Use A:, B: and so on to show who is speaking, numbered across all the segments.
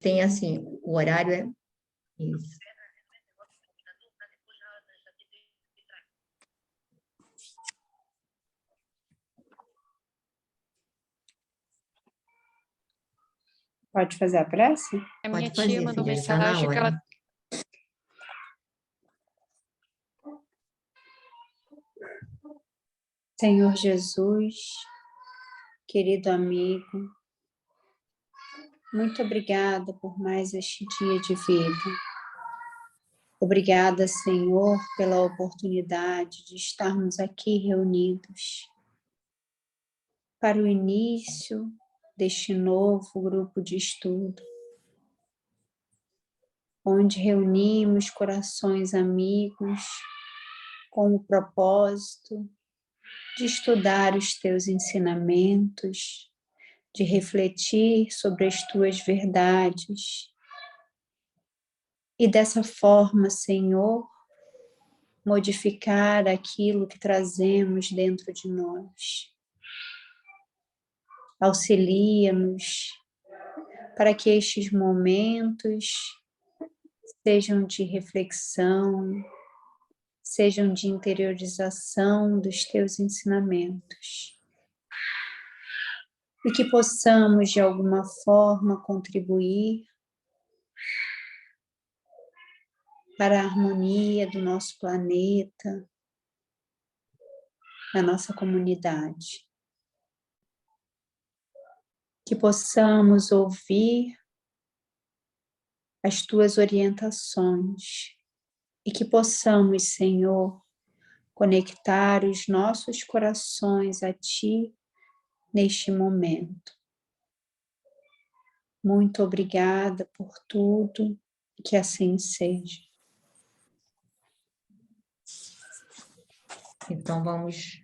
A: tem assim, o horário é isso.
B: Pode fazer a prece?
C: A minha
A: Pode fazer,
C: tia mandou
A: filha, já tá na
C: mensagem que
A: hora.
C: ela...
B: Senhor Jesus, querido amigo, muito obrigada por mais este dia de vida. Obrigada, Senhor, pela oportunidade de estarmos aqui reunidos para o início deste novo grupo de estudo, onde reunimos corações amigos com o propósito de estudar os teus ensinamentos, de refletir sobre as tuas verdades e dessa forma, Senhor, modificar aquilo que trazemos dentro de nós. Auxilia-nos para que estes momentos sejam de reflexão, sejam de interiorização dos teus ensinamentos. E que possamos, de alguma forma, contribuir para a harmonia do nosso planeta, da nossa comunidade. Que possamos ouvir as tuas orientações e que possamos, Senhor, conectar os nossos corações a Ti neste momento. Muito obrigada por tudo, que assim seja.
A: Então, vamos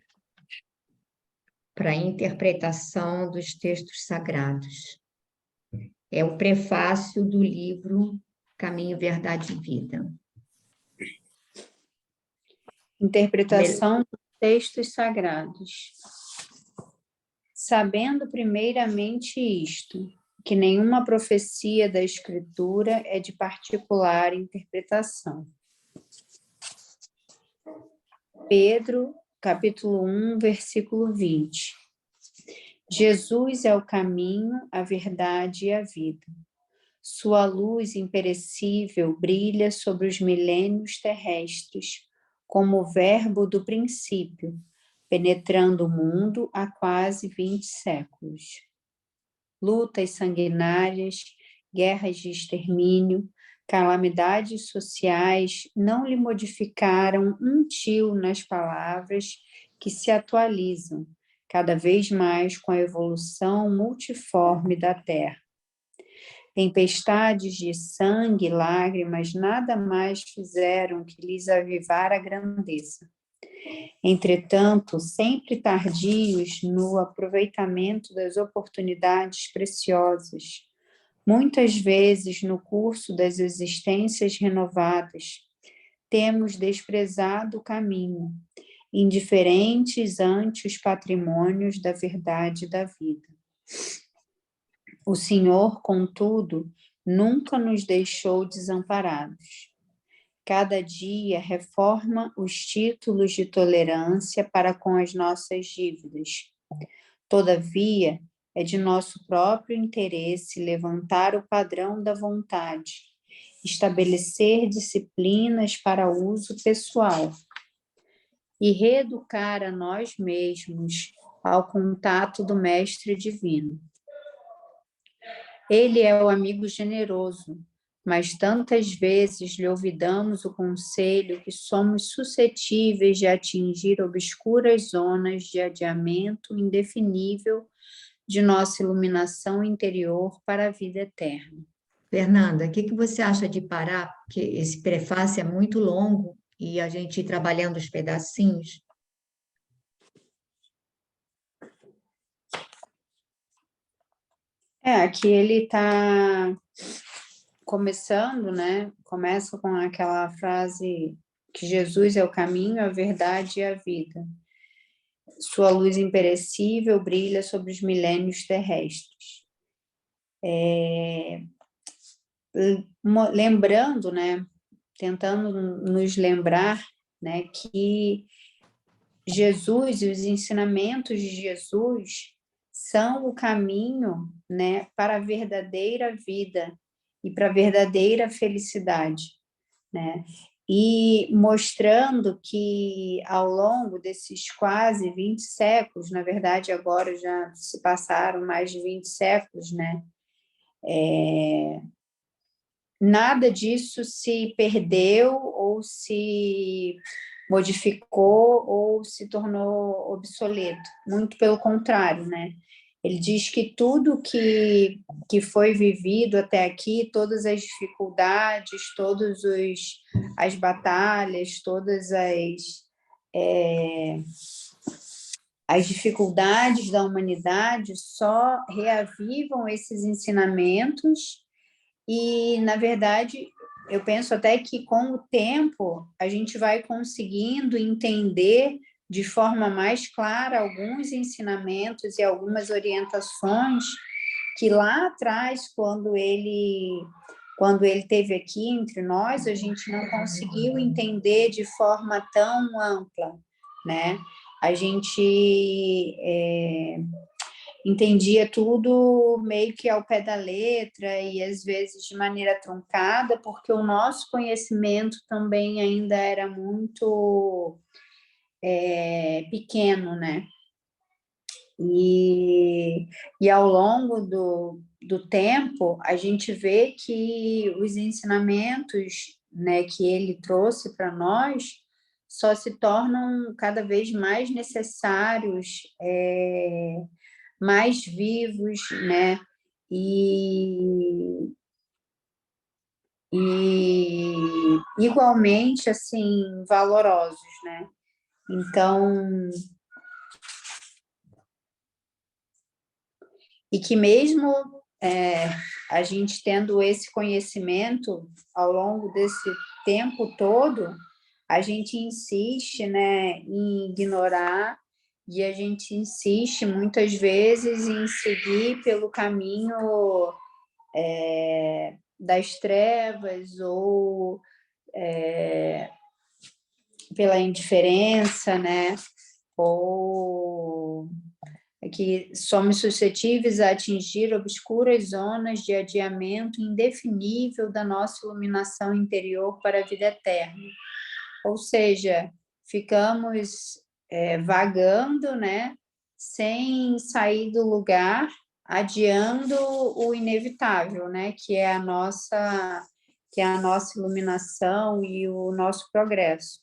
A: para a interpretação dos textos sagrados. É o prefácio do livro Caminho, Verdade e Vida.
B: Interpretação dos textos sagrados. Sabendo primeiramente isto, que nenhuma profecia da Escritura é de particular interpretação. Pedro, capítulo 1, versículo 20. Jesus é o caminho, a verdade e a vida. Sua luz imperecível brilha sobre os milênios terrestres, como o verbo do princípio, penetrando o mundo há quase 20 séculos. Lutas sanguinárias, guerras de extermínio, calamidades sociais não lhe modificaram um tio nas palavras que se atualizam, cada vez mais com a evolução multiforme da Terra. Tempestades de sangue e lágrimas nada mais fizeram que lhes avivar a grandeza. Entretanto, sempre tardios no aproveitamento das oportunidades preciosas, muitas vezes no curso das existências renovadas, temos desprezado o caminho, indiferentes ante os patrimônios da verdade e da vida. O Senhor, contudo, nunca nos deixou desamparados. Cada dia reforma os títulos de tolerância para com as nossas dívidas. Todavia, é de nosso próprio interesse levantar o padrão da vontade, estabelecer disciplinas para uso pessoal e reeducar a nós mesmos ao contato do Mestre Divino. Ele é o amigo generoso, mas tantas vezes lhe olvidamos o conselho que somos suscetíveis de atingir obscuras zonas de adiamento indefinível de nossa iluminação interior para a vida eterna.
A: Fernanda, o que você acha de parar? Porque esse prefácio é muito longo e a gente ir trabalhando os pedacinhos.
B: Aqui ele está começando, né? Começa com aquela frase que Jesus é o caminho, a verdade e a vida. Sua luz imperecível brilha sobre os milênios terrestres. lembrando, né, tentando nos lembrar, né, que Jesus e os ensinamentos de Jesus são o caminho, né, para a verdadeira vida e para a verdadeira felicidade, né? E mostrando que ao longo desses quase 20 séculos, na verdade agora já se passaram mais de 20 séculos, né? Nada disso se perdeu ou se modificou ou se tornou obsoleto. Muito pelo contrário, né? Ele diz que tudo que foi vivido até aqui, todas as dificuldades, as batalhas, todas as dificuldades da humanidade só reavivam esses ensinamentos e, na verdade, eu penso até que com o tempo a gente vai conseguindo entender de forma mais clara alguns ensinamentos e algumas orientações que lá atrás, quando ele esteve aqui entre nós, a gente não conseguiu entender de forma tão ampla, né? A gente entendia tudo meio que ao pé da letra e às vezes de maneira truncada, porque o nosso conhecimento também ainda era muito pequeno, né? E ao longo do tempo, a gente vê que os ensinamentos, né, que ele trouxe para nós só se tornam cada vez mais necessários, mais vivos, né? E igualmente, assim, valorosos, né? Então, e que mesmo a gente tendo esse conhecimento ao longo desse tempo todo, a gente insiste, né, em ignorar e a gente insiste muitas vezes em seguir pelo caminho das trevas ou pela indiferença, né? Ou que somos suscetíveis a atingir obscuras zonas de adiamento indefinível da nossa iluminação interior para a vida eterna. Ou seja, ficamos vagando, né? Sem sair do lugar, adiando o inevitável, né? Que é a nossa iluminação e o nosso progresso,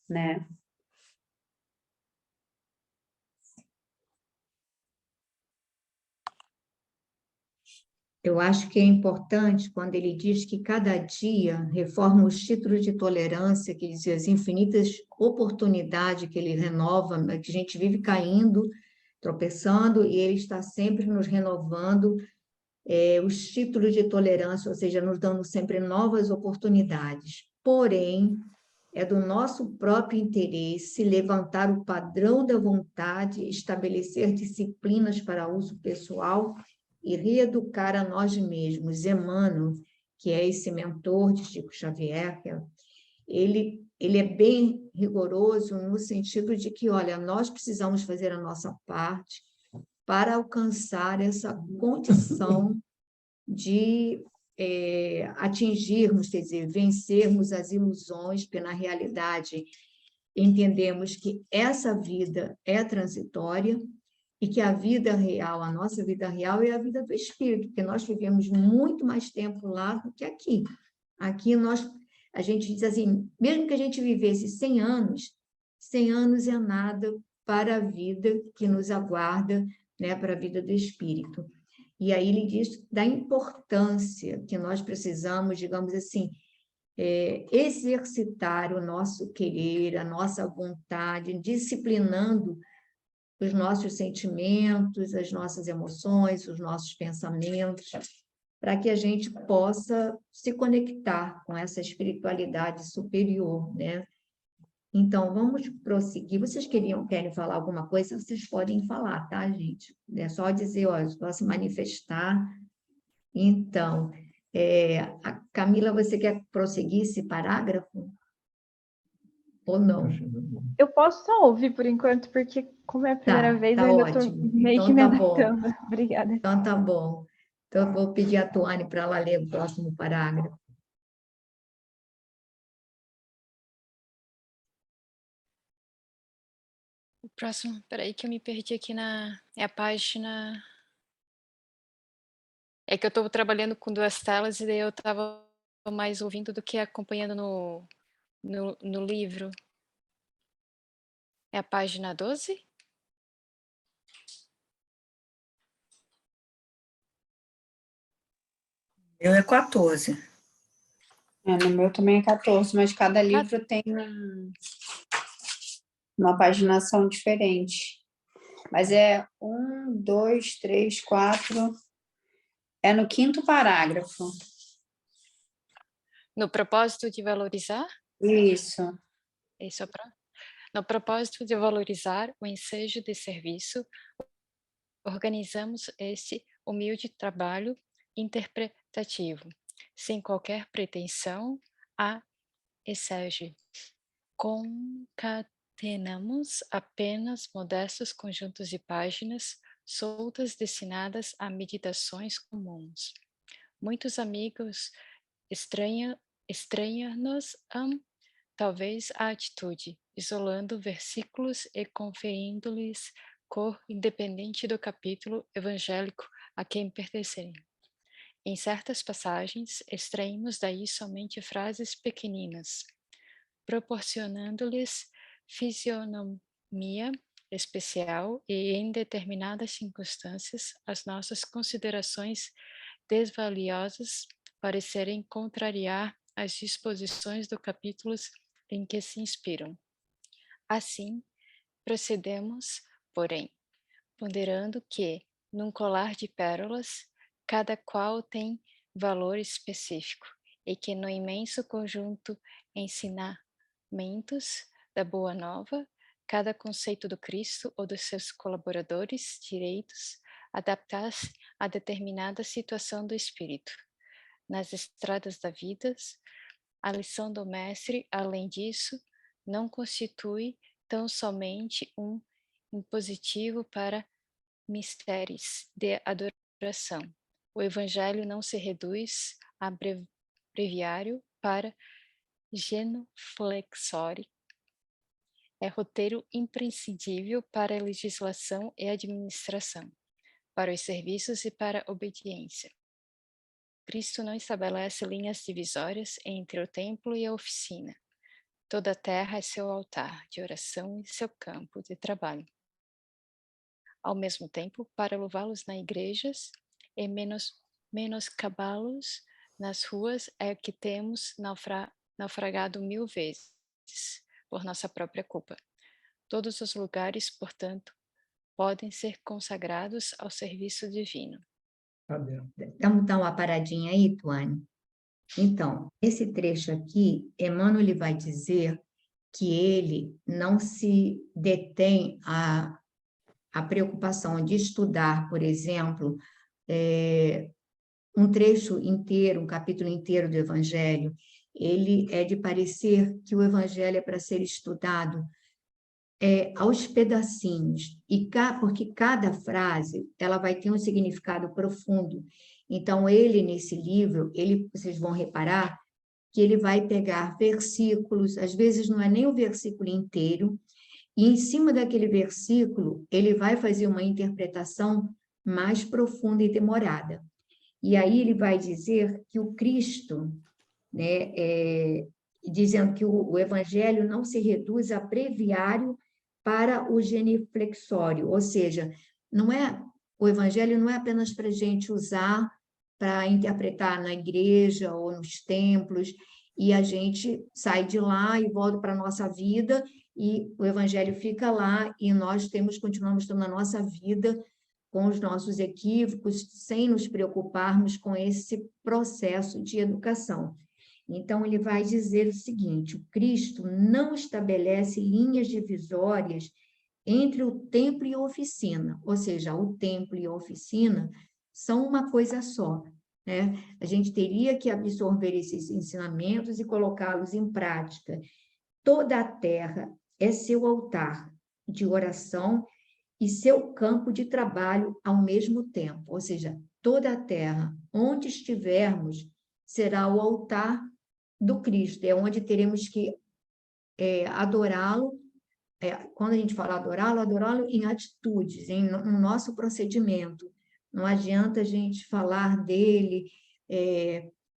B: né?
A: Eu acho que é importante quando ele diz que cada dia reforma os títulos de tolerância, que diz as infinitas oportunidades que ele renova, que a gente vive caindo, tropeçando, e ele está sempre nos renovando os títulos de tolerância, ou seja, nos dando sempre novas oportunidades. Porém, é do nosso próprio interesse levantar o padrão da vontade, estabelecer disciplinas para uso pessoal e reeducar a nós mesmos. Emmanuel, que é esse mentor de Chico Xavier, ele é bem rigoroso no sentido de que, olha, nós precisamos fazer a nossa parte para alcançar essa condição de atingirmos, quer dizer, vencermos as ilusões, porque na realidade entendemos que essa vida é transitória e que a vida real, a nossa vida real é a vida do espírito, porque nós vivemos muito mais tempo lá do que aqui. Aqui a gente diz assim, mesmo que a gente vivesse 100 anos é nada para a vida que nos aguarda, né, para a vida do espírito. E aí ele diz da importância que nós precisamos, digamos assim, exercitar o nosso querer, a nossa vontade, disciplinando os nossos sentimentos, as nossas emoções, os nossos pensamentos, para que a gente possa se conectar com essa espiritualidade superior, né? Então, vamos prosseguir. Vocês querem falar alguma coisa? Vocês podem falar, tá, gente? É só dizer, ó, posso se manifestar. Então, A Camila, você quer prosseguir esse parágrafo? Ou não?
C: Eu posso só ouvir por enquanto, porque como é a primeira vez, eu
A: Tá
C: ainda
A: ótimo.
C: estou meio que
A: Então
C: me
A: tá bom.
C: adaptando. Obrigada.
A: Então tá bom. Então eu vou pedir a Tuane para ela ler o próximo parágrafo.
D: O próximo, peraí que eu me perdi aqui é a página... É que eu estou trabalhando com 2 telas e daí eu estava mais ouvindo do que acompanhando no livro. É a página 12?
E: Eu é 14.
B: No meu também é 14, mas cada livro tem uma paginação diferente. Mas é 1, 2, 3, 4... É no 5º parágrafo.
D: No propósito de valorizar?
B: Isso.
D: No propósito de valorizar o ensejo de serviço, organizamos este humilde trabalho interpretativo, sem qualquer pretensão a exege. Concatenamos apenas modestos conjuntos de páginas soltas destinadas a meditações comuns. Muitos amigos estranham-nos talvez a atitude, isolando versículos e conferindo-lhes cor independente do capítulo evangélico a quem pertencerem. Em certas passagens, extraímos daí somente frases pequeninas, proporcionando-lhes fisionomia especial e, em determinadas circunstâncias, as nossas considerações desvaliosas parecerem contrariar as disposições do capítulo em que se inspiram. Assim, procedemos, porém, ponderando que, num colar de pérolas, cada qual tem valor específico e que no imenso conjunto ensinamentos da Boa Nova, cada conceito do Cristo ou dos seus colaboradores direitos adaptar-se a determinada situação do espírito. Nas estradas da vida, a lição do mestre, além disso, não constitui tão somente um impositivo para mistérios de adoração. O Evangelho não se reduz a breviário para genuflexório. É roteiro imprescindível para a legislação e administração, para os serviços e para a obediência. Cristo não estabelece linhas divisórias entre o templo e a oficina. Toda a terra é seu altar de oração e seu campo de trabalho. Ao mesmo tempo, para louvá-los nas igrejas e menoscabá-los nas ruas é que temos naufragado 1000 vezes, por nossa própria culpa. Todos os lugares, portanto, podem ser consagrados ao serviço divino.
A: Vamos dar uma paradinha aí, Tuane? Então, esse trecho aqui, Emmanuel ele vai dizer que ele não se detém a preocupação de estudar, por exemplo, um trecho inteiro, um capítulo inteiro do Evangelho. Ele é de parecer que o Evangelho é para ser estudado aos pedacinhos, porque cada frase ela vai ter um significado profundo. Então, ele, nesse livro, vocês vão reparar que ele vai pegar versículos, às vezes não é nem o versículo inteiro, e em cima daquele versículo, ele vai fazer uma interpretação mais profunda e demorada. E aí ele vai dizer que o Cristo, né, dizendo que o Evangelho não se reduz a breviário para o genuflexório, ou seja, o Evangelho não é apenas para a gente usar para interpretar na igreja ou nos templos, e a gente sai de lá e volta para a nossa vida, e o Evangelho fica lá, e nós continuamos tendo a nossa vida com os nossos equívocos, sem nos preocuparmos com esse processo de educação. Então, ele vai dizer o seguinte: o Cristo não estabelece linhas divisórias entre o templo e a oficina, ou seja, o templo e a oficina são uma coisa só. né? A gente teria que absorver esses ensinamentos e colocá-los em prática. Toda a terra é seu altar de oração e seu campo de trabalho ao mesmo tempo. Ou seja, toda a terra, onde estivermos, será o altar do Cristo. É onde teremos que adorá-lo. Quando a gente fala adorá-lo, adorá-lo em atitudes, no nosso procedimento. Não adianta a gente falar dele,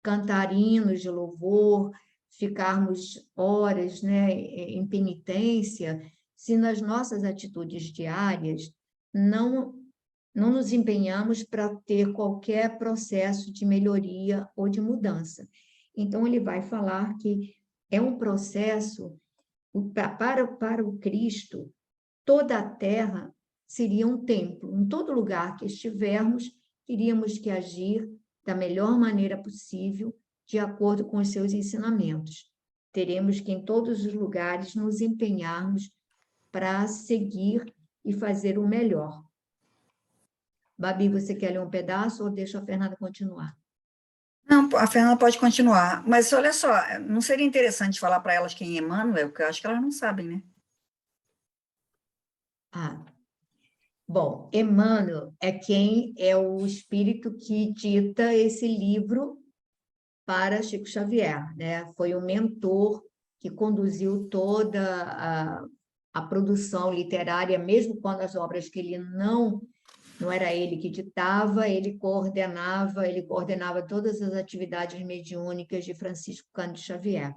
A: cantar hinos de louvor, ficarmos horas, né, em penitência, se nas nossas atitudes diárias não nos empenhamos para ter qualquer processo de melhoria ou de mudança. Então, ele vai falar que é um processo, para o Cristo, toda a terra seria um templo. Em todo lugar que estivermos, teríamos que agir da melhor maneira possível, de acordo com os seus ensinamentos. Teremos que, em todos os lugares, nos empenharmos para seguir e fazer o melhor. Babi, você quer ler um pedaço ou deixa a Fernanda continuar?
E: Não, a Fernanda pode continuar, mas olha só, não seria interessante falar para elas quem é Emmanuel, porque eu acho que elas não sabem, né?
A: Bom, Emmanuel é quem é o espírito que dita esse livro para Chico Xavier, né? Foi o mentor que conduziu toda a produção literária, mesmo quando as obras que ele não era ele que ditava, ele coordenava todas as atividades mediúnicas de Francisco Cândido Xavier.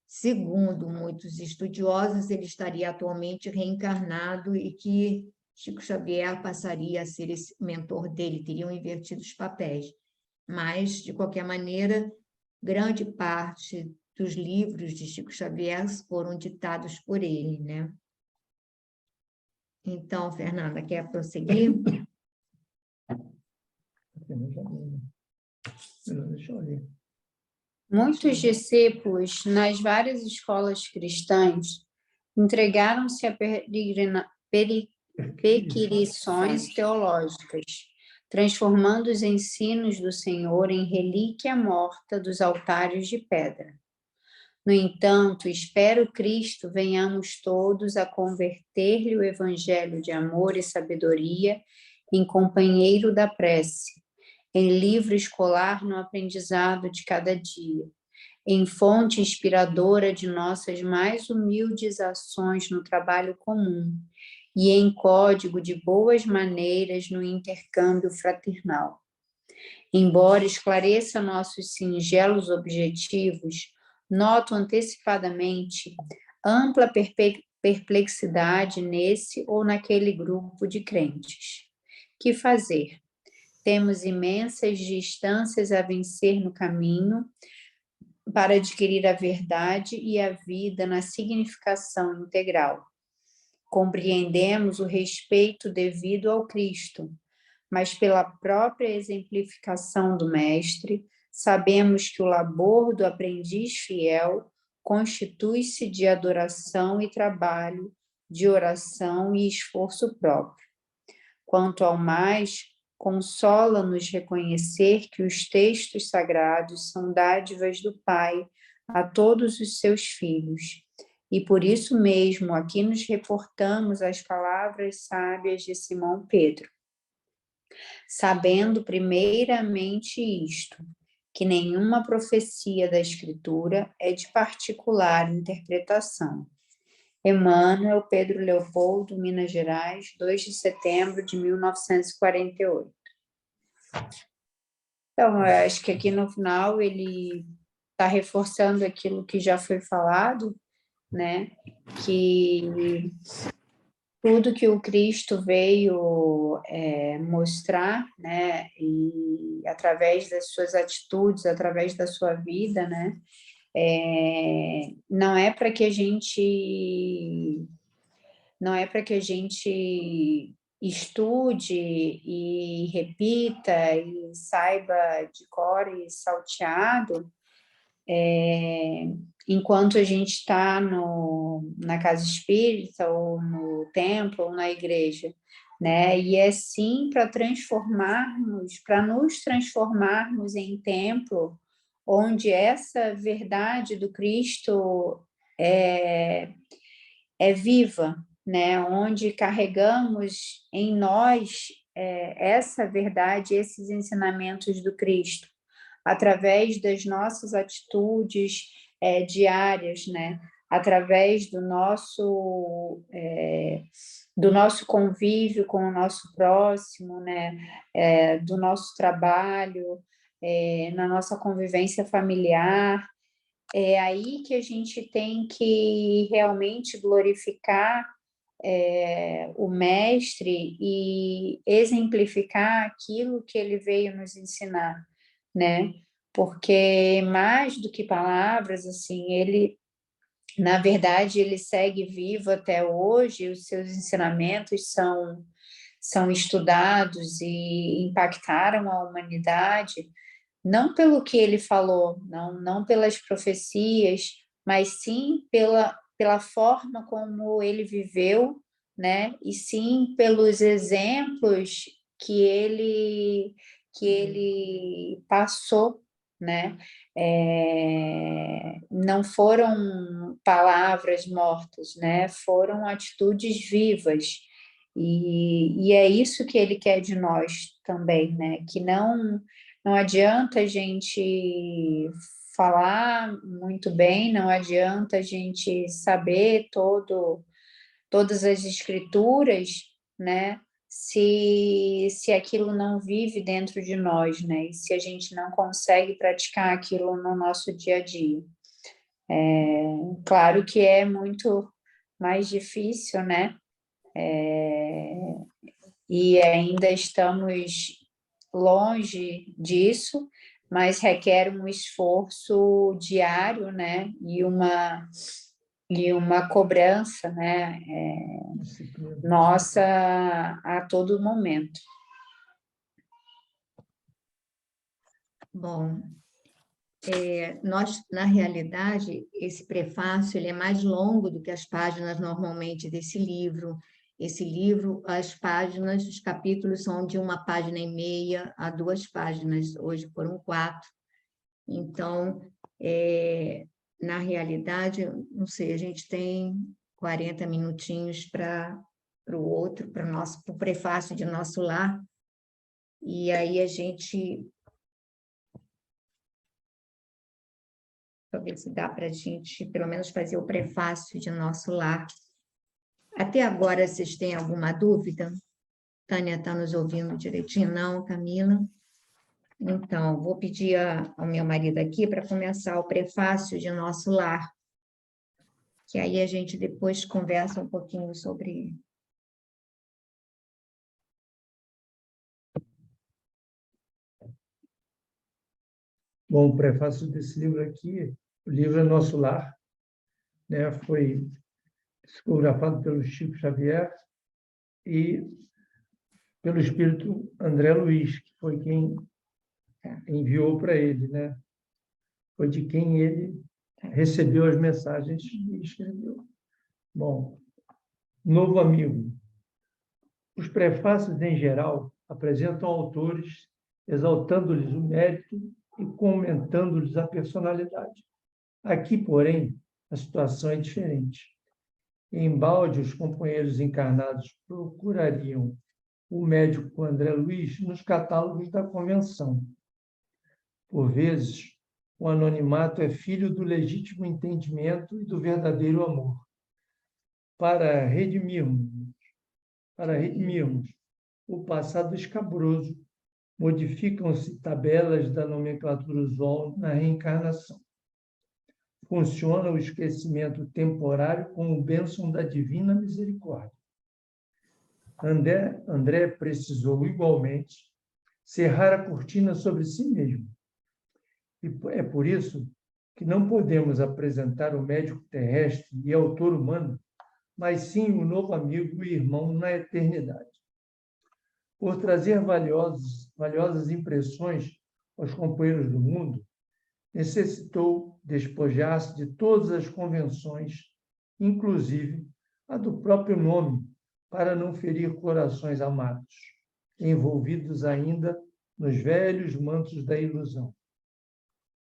A: Segundo muitos estudiosos, ele estaria atualmente reencarnado e que Chico Xavier passaria a ser esse mentor dele, teriam invertido os papéis. Mas, de qualquer maneira, grande parte dos livros de Chico Xavier foram ditados por ele, né? Então, Fernanda, quer prosseguir?
B: Muitos discípulos nas várias escolas cristãs entregaram-se a pequirições teológicas, transformando os ensinos do Senhor em relíquia morta dos altares de pedra. No entanto, espero Cristo venhamos todos a converter-lhe o evangelho de amor e sabedoria em companheiro da prece, em livro escolar no aprendizado de cada dia, em fonte inspiradora de nossas mais humildes ações no trabalho comum e em código de boas maneiras no intercâmbio fraternal. Embora esclareça nossos singelos objetivos, noto antecipadamente ampla perplexidade nesse ou naquele grupo de crentes. Que fazer? Temos imensas distâncias a vencer no caminho para adquirir a verdade e a vida na significação integral. Compreendemos o respeito devido ao Cristo, mas pela própria exemplificação do Mestre, sabemos que o labor do aprendiz fiel constitui-se de adoração e trabalho, de oração e esforço próprio. Quanto ao mais, consola-nos reconhecer que os textos sagrados são dádivas do Pai a todos os seus filhos, e por isso mesmo aqui nos reportamos às palavras sábias de Simão Pedro, sabendo primeiramente isto, que nenhuma profecia da Escritura é de particular interpretação. Emmanuel, Pedro Leopoldo, Minas Gerais, 2 de setembro de 1948. Então, eu acho que aqui no final ele está reforçando aquilo que já foi falado, né? Que tudo que o Cristo veio mostrar, né? E através das suas atitudes, através da sua vida, né? Não é para que a gente estude e repita e saiba de cor e salteado enquanto a gente está na casa espírita ou no templo ou na igreja, né? E é sim para nos transformarmos em templo, onde essa verdade do Cristo é viva, né? Onde carregamos em nós essa verdade, esses ensinamentos do Cristo, através das nossas atitudes diárias, né? Através do nosso convívio com o nosso próximo, né? Do nosso trabalho, na nossa convivência familiar. É aí que a gente tem que realmente glorificar o Mestre e exemplificar aquilo que ele veio nos ensinar, né? Porque mais do que palavras, assim, ele, na verdade, ele segue vivo até hoje, os seus ensinamentos são estudados e impactaram a humanidade, não pelo que ele falou, não pelas profecias, mas sim pela forma como ele viveu, né? E sim pelos exemplos que ele passou, né? Não foram palavras mortas, né? Foram atitudes vivas. E é isso que ele quer de nós também, né? Que não adianta a gente falar muito bem, não adianta a gente saber todas as escrituras, né? Se aquilo não vive dentro de nós, né? E se a gente não consegue praticar aquilo no nosso dia a dia. Claro que é muito mais difícil, né? E ainda estamos longe disso, mas requer um esforço diário, né? E uma cobrança, né? Nossa a todo momento.
A: Bom, nós, na realidade, esse prefácio ele é mais longo do que as páginas normalmente desse livro. Esse livro, as páginas, os capítulos são de 1,5 página a 2 páginas, hoje foram 4. Então, na realidade, não sei, a gente tem 40 minutinhos para o outro, para o prefácio de Nosso Lar, e aí a gente... para ver se dá para a gente, pelo menos, fazer o prefácio de Nosso Lar. Até agora, vocês têm alguma dúvida? Tânia está nos ouvindo direitinho? Não, Camila? Então, vou pedir ao meu marido aqui para começar o prefácio de Nosso Lar, que aí a gente depois conversa um pouquinho sobre...
F: Bom, o prefácio desse livro aqui, o livro é Nosso Lar, né? Foi psicografado pelo Chico Xavier e pelo espírito André Luiz, que foi quem enviou para ele, né? Foi de quem ele recebeu as mensagens e escreveu. Bom, novo amigo. Os prefácios, em geral, apresentam autores exaltando-lhes o mérito e comentando-lhes a personalidade. Aqui, porém, a situação é diferente. Embalde, os companheiros encarnados procurariam o médico André Luiz nos catálogos da Convenção. Por vezes, o anonimato é filho do legítimo entendimento e do verdadeiro amor. Para redimirmos o passado escabroso, modificam-se tabelas da nomenclatura usual na reencarnação. Funciona o esquecimento temporário como bênção da divina misericórdia. André precisou, igualmente, cerrar a cortina sobre si mesmo. E é por isso que não podemos apresentar o médico terrestre e autor humano, mas sim o novo amigo e irmão na eternidade. Por trazer valiosas impressões aos companheiros do mundo, necessitou despojar-se de todas as convenções, inclusive a do próprio nome, para não ferir corações amados, envolvidos ainda nos velhos mantos da ilusão.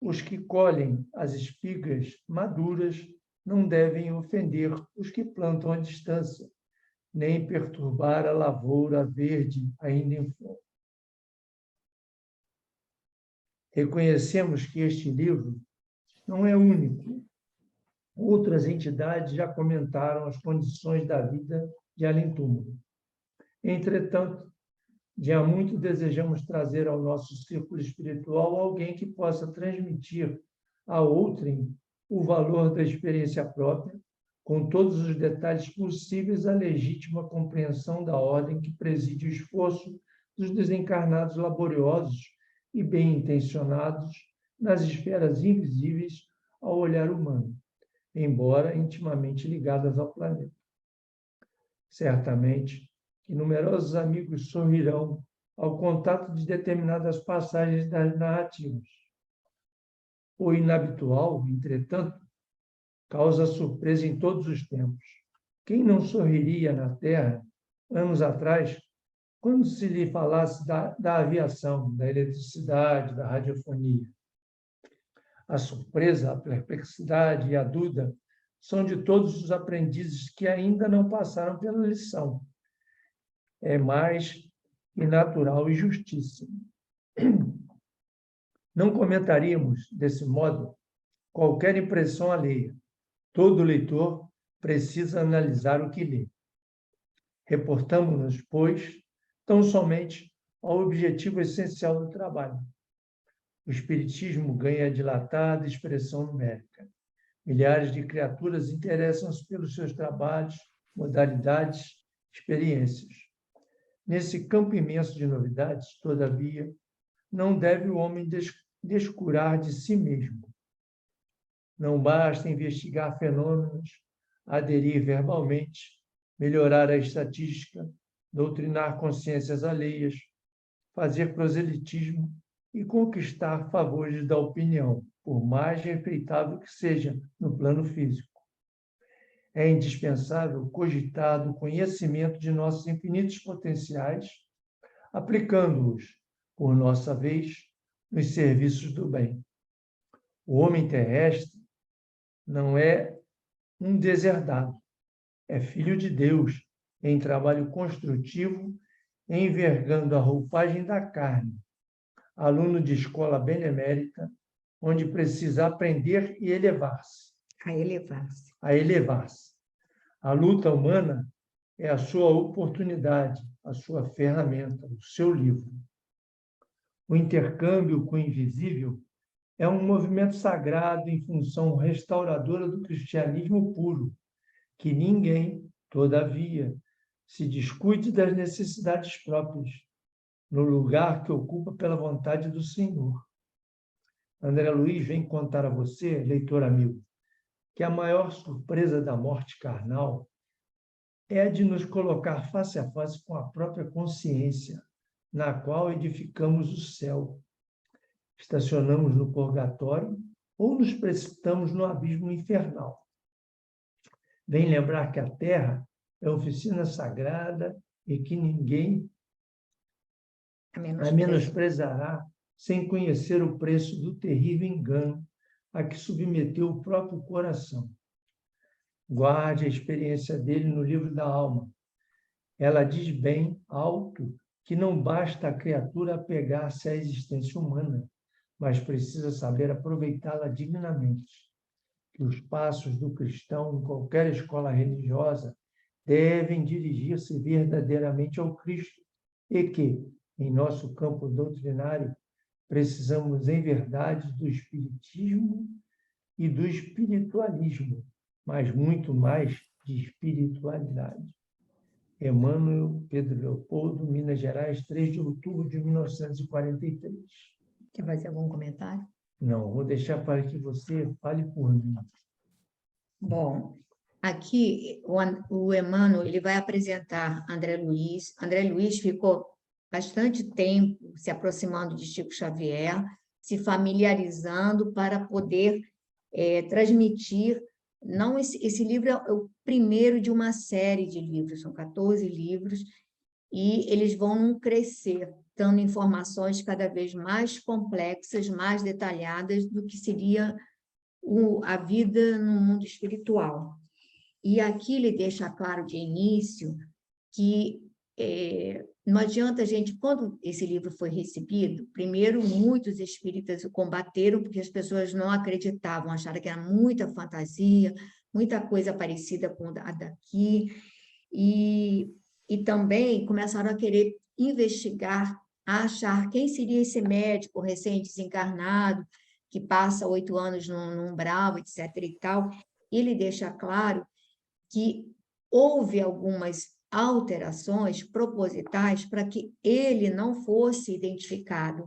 F: Os que colhem as espigas maduras não devem ofender os que plantam à distância, nem perturbar a lavoura verde ainda em flor. Reconhecemos que este livro não é único. Outras entidades já comentaram as condições da vida de além-túmulo. Entretanto, de há muito desejamos trazer ao nosso círculo espiritual alguém que possa transmitir a outrem o valor da experiência própria, com todos os detalhes possíveis à legítima compreensão da ordem que preside o esforço dos desencarnados laboriosos e bem-intencionados nas esferas invisíveis ao olhar humano, embora intimamente ligadas ao planeta. Certamente, que numerosos amigos sorrirão ao contato de determinadas passagens das narrativas. O inabitual, entretanto, causa surpresa em todos os tempos. Quem não sorriria na Terra, anos atrás, quando se lhe falasse da aviação, da eletricidade, da radiofonia? A surpresa, a perplexidade e a dúvida são de todos os aprendizes que ainda não passaram pela lição. É mais que natural e justíssimo. Não comentaríamos, desse modo, qualquer impressão alheia. Todo leitor precisa analisar o que lê. Reportamos-nos, pois, tão somente ao objetivo essencial do trabalho. O Espiritismo ganha dilatada expressão numérica. Milhares de criaturas interessam-se pelos seus trabalhos, modalidades, experiências. Nesse campo imenso de novidades, todavia, não deve o homem descurar de si mesmo. Não basta investigar fenômenos, aderir verbalmente, melhorar a estatística, doutrinar consciências alheias, fazer proselitismo e conquistar favores da opinião, por mais respeitável que seja no plano físico. É indispensável cogitar do conhecimento de nossos infinitos potenciais, aplicando-os, por nossa vez, nos serviços do bem. O homem terrestre não é um deserdado, é filho de Deus, em trabalho construtivo, envergando a roupagem da carne, aluno de escola benemérita, onde precisa aprender e elevar-se. A elevar-se. A luta humana é a sua oportunidade, a sua ferramenta, o seu livro. O intercâmbio com o invisível é um movimento sagrado em função restauradora do cristianismo puro, que ninguém, todavia, se descuide das necessidades próprias, no lugar que ocupa pela vontade do Senhor. André Luiz vem contar a você, leitor amigo, que a maior surpresa da morte carnal é a de nos colocar face a face com a própria consciência, na qual edificamos o céu. Estacionamos no purgatório ou nos precipitamos no abismo infernal. Vem lembrar que a Terra é oficina sagrada e que ninguém a menosprezará sem conhecer o preço do terrível engano a que submeteu o próprio coração. Guarde a experiência dele no livro da alma. Ela diz bem alto que não basta a criatura apegar-se à existência humana, mas precisa saber aproveitá-la dignamente. Que os passos do cristão em qualquer escola religiosa devem dirigir-se verdadeiramente ao Cristo e que, em nosso campo doutrinário, precisamos, em verdade, do espiritismo e do espiritualismo, mas muito mais de espiritualidade. Emmanuel Pedro Leopoldo, Minas Gerais, 3 de outubro de 1943.
A: Quer fazer algum comentário?
F: Não, vou deixar para que você fale por mim.
A: Bom, aqui o Emmanuel ele vai apresentar André Luiz. André Luiz ficou bastante tempo se aproximando de Chico Xavier, se familiarizando para poder transmitir Não, esse livro é o primeiro de uma série de livros, são 14 livros, e eles vão crescer, dando informações cada vez mais complexas, mais detalhadas do que seria a vida no mundo espiritual. E aqui ele deixa claro de início que não adianta a gente, quando esse livro foi recebido, primeiro muitos espíritas o combateram, porque as pessoas não acreditavam, acharam que era muita fantasia, muita coisa parecida com a daqui, e também começaram a querer investigar, a achar quem seria esse médico recém-desencarnado, que passa 8 anos no umbral, etc. e tal. Ele deixa claro que houve algumas alterações propositais para que ele não fosse identificado,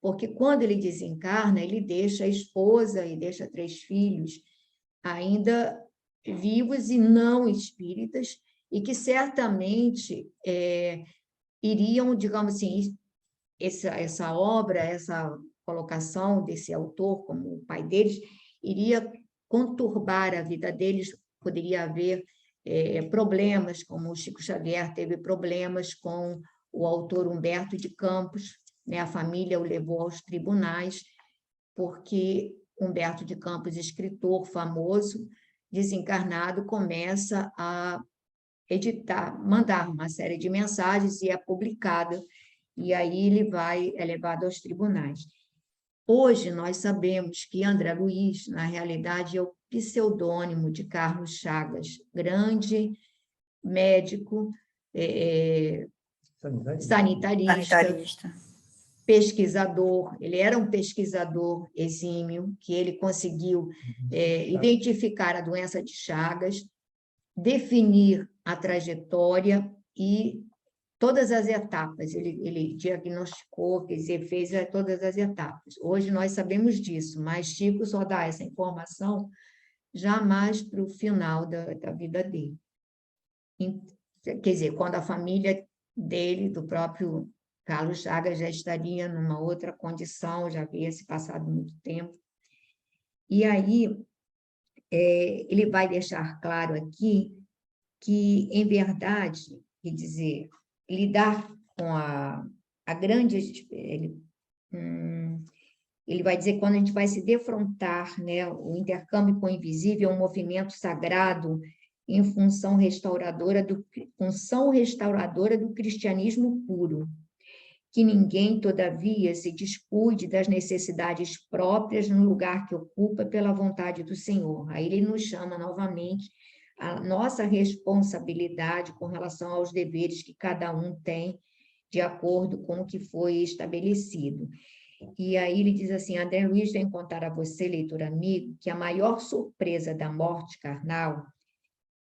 A: porque quando ele desencarna, ele deixa a esposa e deixa 3 filhos ainda vivos e não espíritas, e que certamente iriam, digamos assim, essa obra, essa colocação desse autor como o pai deles, iria conturbar a vida deles, poderia haver problemas, como o Chico Xavier teve problemas com o autor Humberto de Campos, né? A família o levou aos tribunais, porque Humberto de Campos, escritor famoso, desencarnado, começa a editar, mandar uma série de mensagens e é publicada, e aí ele é levado aos tribunais. Hoje nós sabemos que André Luiz, na realidade, é o pseudônimo de Carlos Chagas, grande médico, sanitarista, pesquisador. Ele era um pesquisador exímio, que ele conseguiu identificar a doença de Chagas, definir a trajetória e todas as etapas. Ele diagnosticou, quer dizer, fez todas as etapas. Hoje nós sabemos disso, mas Chico só dá essa informação jamais para o final da vida dele. Quer dizer, quando a família dele, do próprio Carlos Chagas, já estaria numa outra condição, já havia se passado muito tempo. E aí, ele vai deixar claro aqui que, em verdade, quer dizer, lidar com a grande... Ele vai dizer que quando a gente vai se defrontar, né, o intercâmbio com o invisível é um movimento sagrado em função restauradora do cristianismo puro, que ninguém, todavia, se descuide das necessidades próprias no lugar que ocupa pela vontade do Senhor. Aí ele nos chama novamente a nossa responsabilidade com relação aos deveres que cada um tem de acordo com o que foi estabelecido. E aí ele diz assim: André Luiz vem contar a você, leitor amigo, que a maior surpresa da morte carnal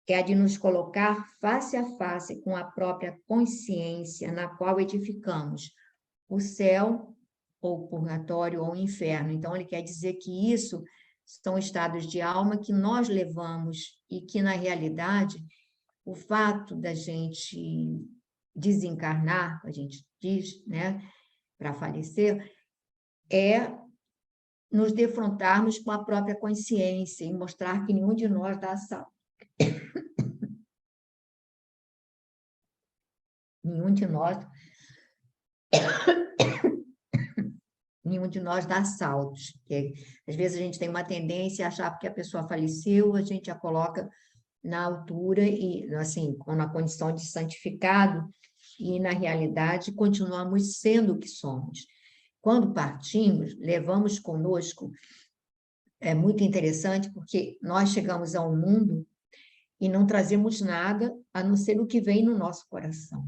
A: é a de nos colocar face a face com a própria consciência na qual edificamos o céu, ou o purgatório, ou o inferno. Então, ele quer dizer que isso são estados de alma que nós levamos e que, na realidade, o fato da gente desencarnar, a gente diz, né, para falecer, é nos defrontarmos com a própria consciência e mostrar que nenhum de nós dá salto. Nenhum de nós dá saltos. Porque, às vezes, a gente tem uma tendência a achar que a pessoa faleceu, a gente a coloca na altura, e assim, na condição de santificado, e, na realidade, continuamos sendo o que somos. Quando partimos, levamos conosco, é muito interessante, porque nós chegamos ao mundo e não trazemos nada a não ser o que vem no nosso coração.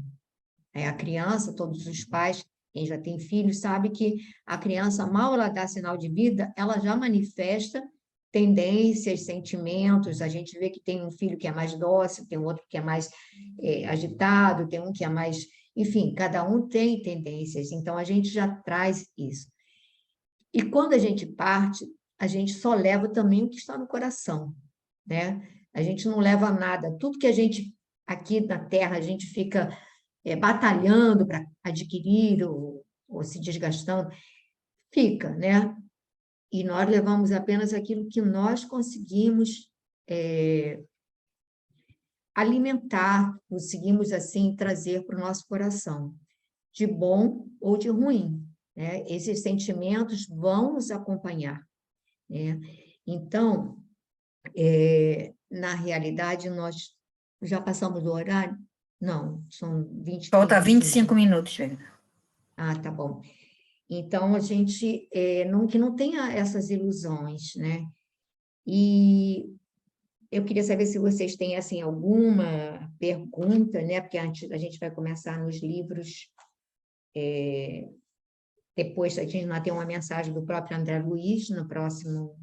A: A criança, todos os pais, quem já tem filhos, sabe que a criança, mal ela dá sinal de vida, ela já manifesta tendências, sentimentos. A gente vê que tem um filho que é mais dócil, tem outro que é mais agitado, tem um que é mais... Enfim, cada um tem tendências, então a gente já traz isso. E quando a gente parte, a gente só leva também o que está no coração, né? A gente não leva nada. Tudo que a gente, aqui na Terra, a gente fica batalhando para adquirir ou se desgastando, fica, né? E nós levamos apenas aquilo que nós conseguimos alimentar, conseguimos, assim, trazer para o nosso coração, de bom ou de ruim, né? Esses sentimentos vão nos acompanhar, né? Então, na realidade, nós já passamos do horário? Não, são 20
E: Falta
A: minutinhos.
E: 25 minutos, Vera.
A: Ah, tá bom. Então, a gente que não tenha essas ilusões, né? E eu queria saber se vocês têm, assim, alguma pergunta, né? Porque antes a gente vai começar nos livros, depois a gente vai ter uma mensagem do próprio André Luiz no próximo,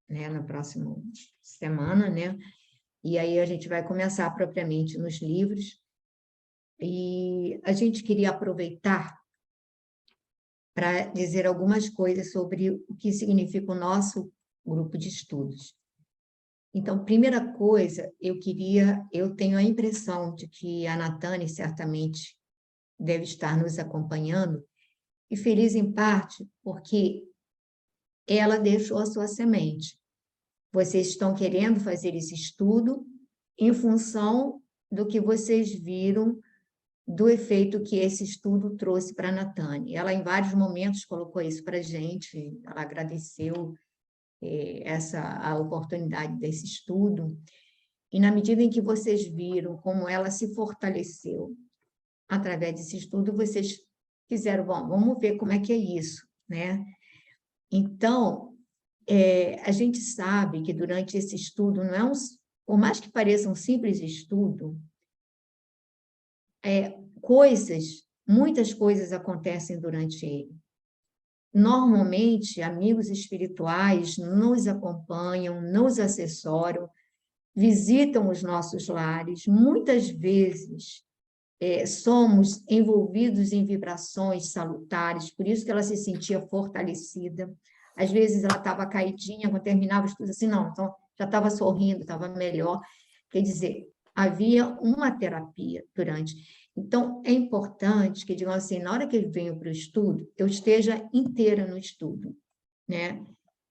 A: né? Na próxima semana, né? E aí a gente vai começar propriamente nos livros. E a gente queria aproveitar para dizer algumas coisas sobre o que significa o nosso grupo de estudos. Então, primeira coisa, eu tenho a impressão de que a Natane certamente deve estar nos acompanhando, e feliz em parte porque ela deixou a sua semente. Vocês estão querendo fazer esse estudo em função do que vocês viram do efeito que esse estudo trouxe para a Natane. Ela, em vários momentos, colocou isso para a gente, ela agradeceu a oportunidade desse estudo, e na medida em que vocês viram como ela se fortaleceu através desse estudo, vocês fizeram, bom, vamos ver como é que é isso, né? Então, a gente sabe que durante esse estudo, não é por mais que pareça um simples estudo, muitas coisas acontecem durante ele. Normalmente, amigos espirituais nos acompanham, nos assessoram, visitam os nossos lares. Muitas vezes, somos envolvidos em vibrações salutares, por isso que ela se sentia fortalecida. Às vezes, ela estava caidinha, quando terminava o estudo, assim, não, então já estava sorrindo, estava melhor. Quer dizer, havia uma terapia durante. Então, é importante que, digam assim, na hora que eu venho para o estudo, eu esteja inteira no estudo, né?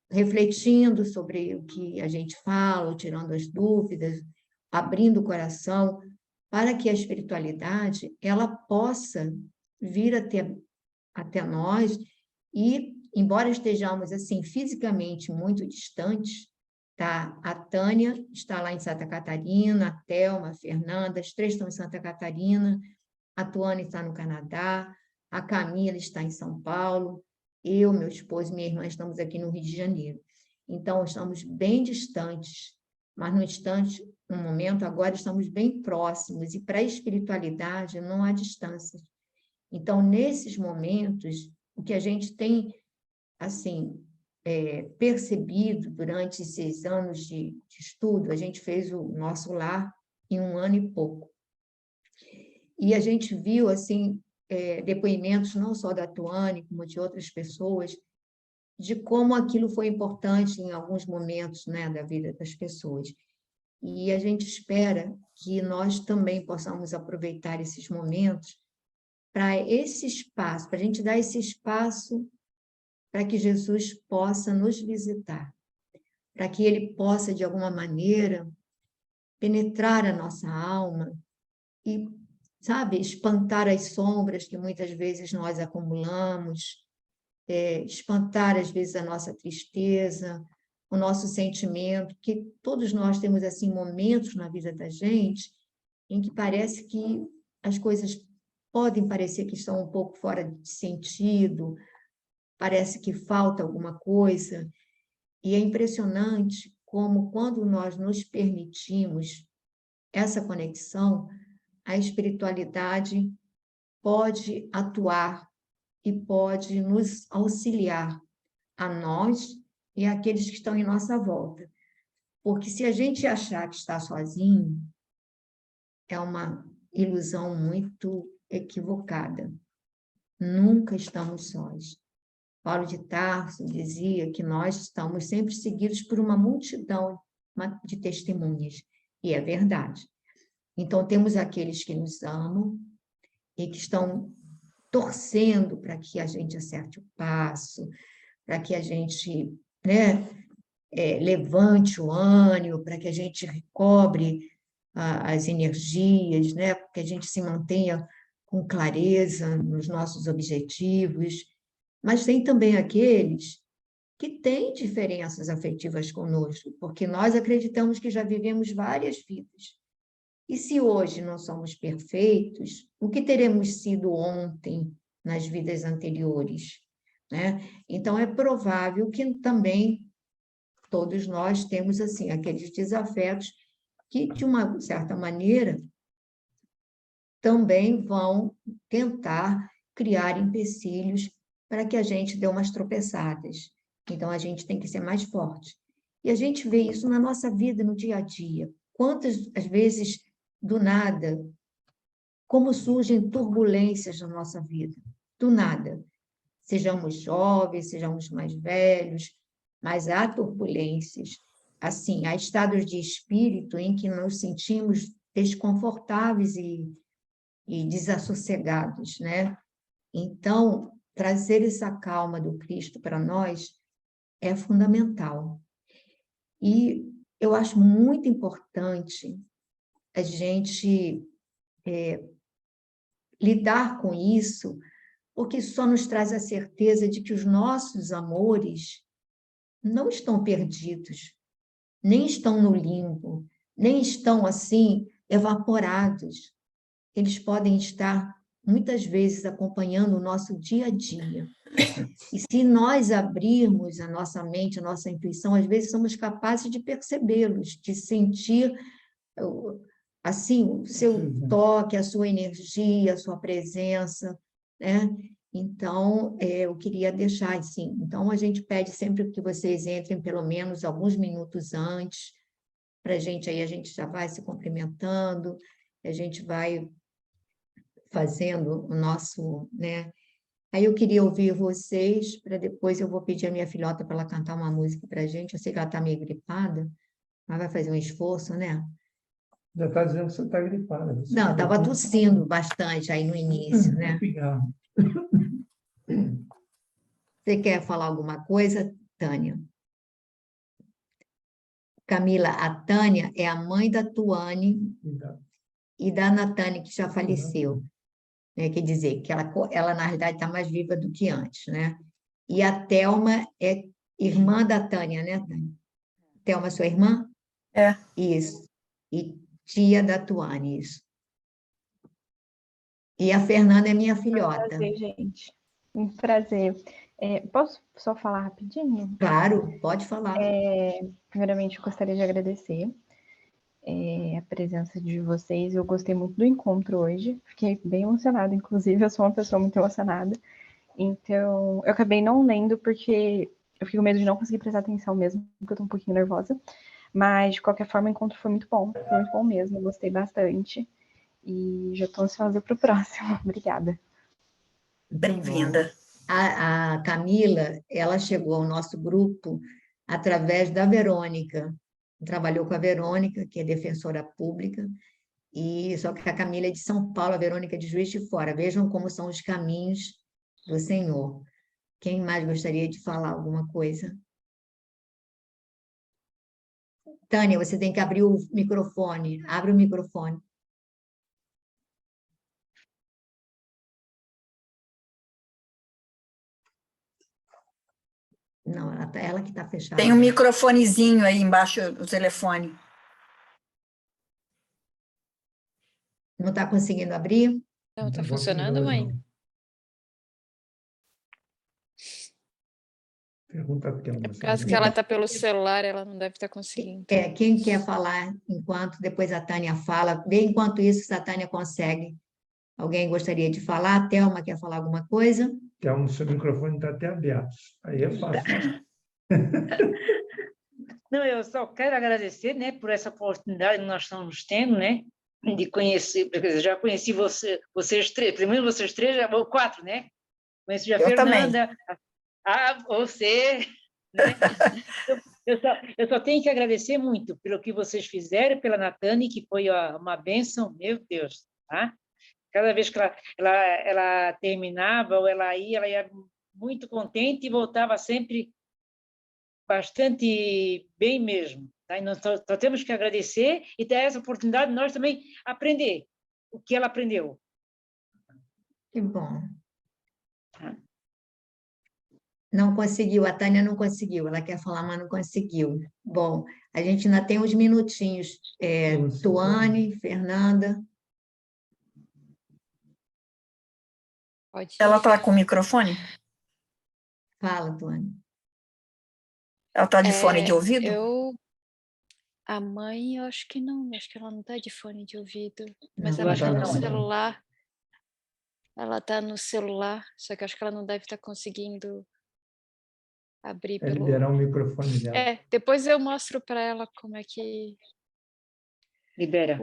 A: Refletindo sobre o que a gente fala, tirando as dúvidas, abrindo o coração, para que a espiritualidade ela possa vir até nós e, embora estejamos assim fisicamente muito distantes, tá? A Tânia está lá em Santa Catarina, a Thelma, a Fernanda, as três estão em Santa Catarina, a Tuane está no Canadá, a Camila está em São Paulo, eu, meu esposo e minha irmã estamos aqui no Rio de Janeiro. Então, estamos bem distantes, mas no momento, agora estamos bem próximos, e para a espiritualidade não há distâncias. Então, nesses momentos, o que a gente tem, assim, percebido durante esses anos de estudo, a gente fez o nosso lar em 1 ano e pouco. E a gente viu, assim, depoimentos não só da Tuane, como de outras pessoas, de como aquilo foi importante em alguns momentos, né, da vida das pessoas. E a gente espera que nós também possamos aproveitar esses momentos para esse espaço, para a gente dar esse espaço para que Jesus possa nos visitar, para que Ele possa, de alguma maneira, penetrar a nossa alma e, sabe, espantar as sombras que muitas vezes nós acumulamos, espantar, às vezes, a nossa tristeza, o nosso sentimento, que todos nós temos, assim, momentos na vida da gente em que parece que as coisas podem parecer que estão um pouco fora de sentido, parece que falta alguma coisa, e é impressionante como, quando nós nos permitimos essa conexão, a espiritualidade pode atuar e pode nos auxiliar, a nós e àqueles que estão em nossa volta. Porque se a gente achar que está sozinho, é uma ilusão muito equivocada. Nunca estamos sós. Paulo de Tarso dizia que nós estamos sempre seguidos por uma multidão de testemunhas, e é verdade. Então, temos aqueles que nos amam e que estão torcendo para que a gente acerte o passo, para que a gente, né, levante o ânimo, para que a gente recobre as energias, né? Para que a gente se mantenha com clareza nos nossos objetivos. Mas tem também aqueles que têm diferenças afetivas conosco, porque nós acreditamos que já vivemos várias vidas. E se hoje não somos perfeitos, o que teremos sido ontem nas vidas anteriores, né? Então, é provável que também todos nós temos, assim, aqueles desafetos que, de uma certa maneira, também vão tentar criar empecilhos para que a gente dê umas tropeçadas. Então, a gente tem que ser mais forte. E a gente vê isso na nossa vida, no dia a dia. Quantas, às vezes, do nada, como surgem turbulências na nossa vida, do nada. Sejamos jovens, sejamos mais velhos, mas há turbulências. Assim, há estados de espírito em que nos sentimos desconfortáveis e desassossegados, né? Então, trazer essa calma do Cristo para nós é fundamental. E eu acho muito importante a gente lidar com isso, porque só nos traz a certeza de que os nossos amores não estão perdidos, nem estão no limbo, nem estão assim evaporados. Eles podem estar muitas vezes acompanhando o nosso dia a dia. E se nós abrirmos a nossa mente, a nossa intuição, às vezes somos capazes de percebê-los, de sentir assim o seu toque, a sua energia, a sua presença, né? Então, eu queria deixar assim. Então, a gente pede sempre que vocês entrem pelo menos alguns minutos antes, para a gente, aí a gente já vai se cumprimentando, a gente vai fazendo o nosso, né? Aí eu queria ouvir vocês, para depois eu vou pedir a minha filhota para ela cantar uma música para a gente. Eu sei que ela está meio gripada, mas vai fazer um esforço, né?
F: Já está dizendo que você está gripada.
A: Não, estava tossindo bastante aí no início, né? Você quer falar alguma coisa, Tânia? Camila, a Tânia é a mãe da Tuane e da Natânia, que já faleceu. Né? Quer dizer, que ela na realidade, está mais viva do que antes, né? E a Thelma é irmã da Tânia, né, Tânia? Thelma, sua irmã?
E: É.
A: Isso. E tia da Tuane, isso. E a Fernanda é minha filhota.
C: Prazer, gente. Um prazer. Posso só falar rapidinho?
A: Claro, pode falar.
C: Primeiramente, eu gostaria de agradecer a presença de vocês. Eu gostei muito do encontro hoje. Fiquei bem emocionada, inclusive. Eu sou uma pessoa muito emocionada. Então, eu acabei não lendo porque eu fico com medo de não conseguir prestar atenção mesmo, porque eu tô um pouquinho nervosa. Mas, de qualquer forma, o encontro foi muito bom mesmo. Eu gostei bastante. E já estou ansiosa para o próximo. Obrigada.
E: Bem-vinda.
A: A Camila, ela chegou ao nosso grupo através da Verônica. Trabalhou com a Verônica, que é defensora pública, e só que a Camila é de São Paulo, a Verônica é de Juiz de Fora. Vejam como são os caminhos do Senhor. Quem mais gostaria de falar alguma coisa? Tânia, você tem que abrir o microfone. Abre o microfone. Não, ela que está fechada.
E: Tem um microfonezinho aí embaixo do telefone.
A: Não está conseguindo abrir?
D: Não, está funcionando, mãe?
F: Pergunta a Thelma.
D: É por causa que ela está pelo celular, ela não deve estar conseguindo.
A: Quem quer falar enquanto depois a Tânia fala? Vê enquanto isso se a Tânia consegue. Alguém gostaria de falar? A Thelma quer falar alguma coisa?
F: Thelma, seu microfone está até aberto. Aí é fácil.
G: Não, eu só quero agradecer, né, por essa oportunidade que nós estamos tendo, né, de conhecer, porque eu já conheci vocês três, primeiro vocês três, ou quatro, né? Conheci a Fernanda, você, né? Eu só tenho que agradecer muito pelo que vocês fizeram, pela Natane, que foi uma bênção, meu Deus, tá? Cada vez que ela terminava, ou ela ia muito contente e voltava sempre bastante bem mesmo. Tá? E nós só temos que agradecer e ter essa oportunidade de nós também aprender o que ela aprendeu.
A: Que bom.
G: Tá?
A: Não conseguiu, a Tânia não conseguiu, ela quer falar, mas não conseguiu. Bom, a gente ainda tem uns minutinhos. Tuane, Fernanda.
D: Pode ir.
E: Ela está com o microfone?
A: Fala, Tuane.
E: Ela está de fone de ouvido?
D: A mãe, eu acho que não, acho que ela não está de fone de ouvido,
A: Não,
D: mas
A: eu
D: ela
A: acho
D: está
A: que
D: no
A: não.
D: celular. Ela está no celular, só que eu acho que ela não deve estar conseguindo abrir
F: liberar o microfone dela.
D: Depois eu mostro para ela como é que...
G: Libera.